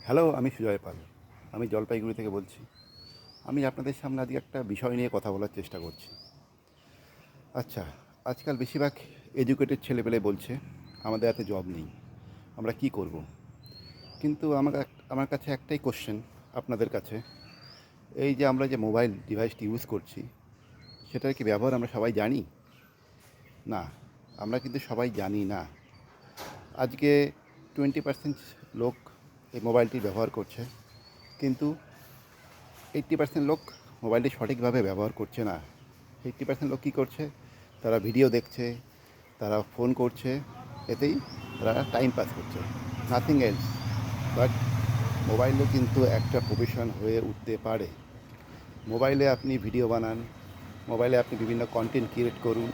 Hello, আমি সুজয় পাল। আমি জলপাইগুড়ি থেকে বলছি। আমি আপনাদের সামনে আজকে একটা বিষয় নিয়ে কথা বলার চেষ্টা করছি। আচ্ছা, আজকাল বেশিরভাগ এডুকেটেড ছেলেপেলে বলছে আমাদের হাতে জব নেই, আমরা কি করব। কিন্তু আমার কাছে একটাই কোশ্চেন আপনাদের কাছে, এই যে আমরা যে মোবাইল ডিভাইসটি ইউজ করছি, সেটার কি ব্যবহার আমরা সবাই জানি? না, আমরা কিন্তু সবাই জানি না। আজকে 20% লোক এই মোবাইলটি ব্যবহার করছে, কিন্তু 80% লোক মোবাইলটি সঠিকভাবে ব্যবহার করছে না। 80% লোক কী করছে? তারা ভিডিও দেখছে, তারা ফোন করছে, এতেই তারা টাইম পাস করছে, নাথিং এলস। বাট মোবাইলও কিন্তু একটা প্রফেশন হয়ে উঠতে পারে। মোবাইলে আপনি ভিডিও বানান, মোবাইলে আপনি বিভিন্ন কন্টেন্ট ক্রিয়েট করুন,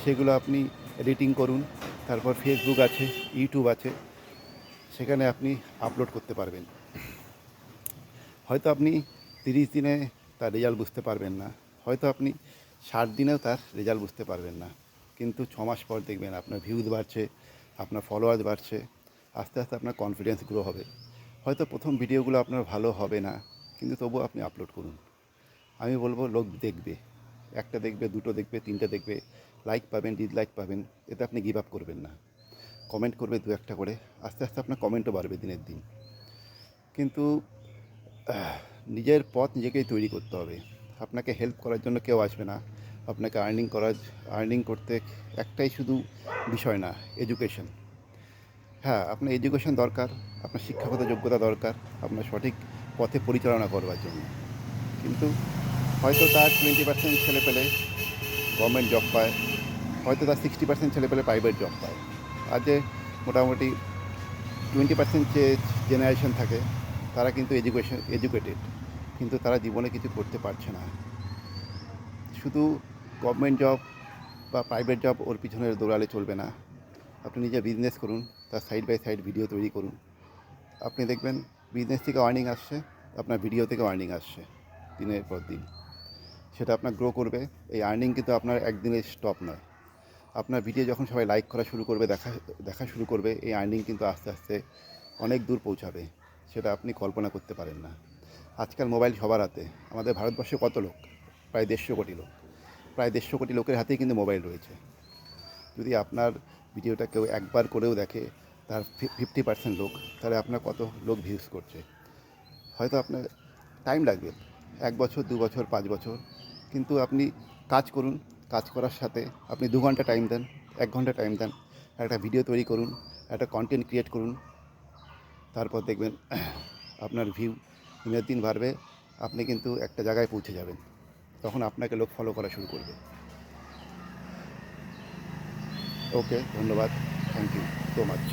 সেগুলো আপনি এডিটিং করুন, তারপর ফেসবুক আছে, ইউটিউব আছে, সেখানে আপনি আপলোড করতে পারবেন। হয়তো আপনি 30 দিনে তার রেজাল্ট বুঝতে পারবেন না, হয়তো আপনি 60 দিনেও তার রেজাল্ট বুঝতে পারবেন না, কিন্তু 6 মাস পর দেখবেন আপনার ভিউজ বাড়ছে, আপনার ফলোয়ার্স বাড়ছে, আস্তে আস্তে আপনার কনফিডেন্স গ্রো হবে। হয়তো প্রথম ভিডিওগুলো আপনার ভালো হবে না, কিন্তু তবুও আপনি আপলোড করুন। আমি বলবো লোক দেখবে, একটা দেখবে, দুটো দেখবে, তিনটে দেখবে, লাইক পাবেন, ডিসলাইক পাবেন, এতে আপনি গিভ আপ করবেন না। কমেন্ট করবে দু একটা করে, আস্তে আস্তে আপনার কমেন্টও বাড়বে দিনের দিন। কিন্তু নিজের পথ নিজেকেই তৈরি করতে হবে। আপনাকে হেল্প করার জন্য কেউ আসবে না। আপনাকে আর্নিং করতে একটাই শুধু বিষয় না, এডুকেশন। হ্যাঁ, আপনার এডুকেশন দরকার, আপনার শিক্ষাগত যোগ্যতা দরকার, আপনার সঠিক পথে পরিচালনা করবার জন্য। কিন্তু হয়তো তার 20% ছেলেপেলে গভর্নমেন্ট জব পায়, হয়তো তার 60% ছেলেপেলে প্রাইভেট জব পায়। আর যে মোটামুটি 20% যে জেনারেশন থাকে, তারা কিন্তু এডুকেটেড, কিন্তু তারা জীবনে কিছু করতে পারছে না। শুধু গভর্নমেন্ট জব বা প্রাইভেট জব ওর পিছনে দৌড়ালে চলবে না। আপনি নিজে বিজনেস করুন, তার সাইড বাই সাইড ভিডিও তৈরি করুন। আপনি দেখবেন বিজনেস থেকে আর্নিং আসছে, আপনার ভিডিও থেকে আর্নিং আসছে দিনের পর দিন। সেটা আপনার গ্রো করবে। এই আর্নিং কিন্তু আপনার একদিনে স্টপ নয়। আপনার ভিডিও যখন সবাই লাইক করা শুরু করবে, দেখা শুরু করবে, এই আর্নিং কিন্তু আস্তে আস্তে অনেক দূর পৌঁছাবে, সেটা আপনি কল্পনা করতে পারেন না। আজকাল মোবাইল সবার হাতে। আমাদের ভারতবর্ষে কত লোক? প্রায় 150 কোটি লোক। প্রায় 150 কোটি লোকের হাতেই কিন্তু মোবাইল রয়েছে। যদি আপনার ভিডিওটা কেউ একবার করেও দেখে, তার 50% লোক, তাহলে আপনার কত লোক ভিউজ করছে। হয়তো আপনার টাইম লাগবে, 1 বছর, 2 বছর, 5 বছর, কিন্তু আপনি কাজ করুন। কাজ করার সাথে আপনি 2 ঘন্টা টাইম দেন, 1 ঘন্টা টাইম দেন, একটা ভিডিও তৈরি করুন, একটা কন্টেন্ট ক্রিয়েট করুন। তারপর দেখবেন আপনার ভিউ দিনের দিন বাড়বে, আপনি কিন্তু একটা জায়গায় পৌঁছে যাবেন। তখন আপনাকে লোক ফলো করা শুরু করবে। ওকে, ধন্যবাদ। Thank you so much.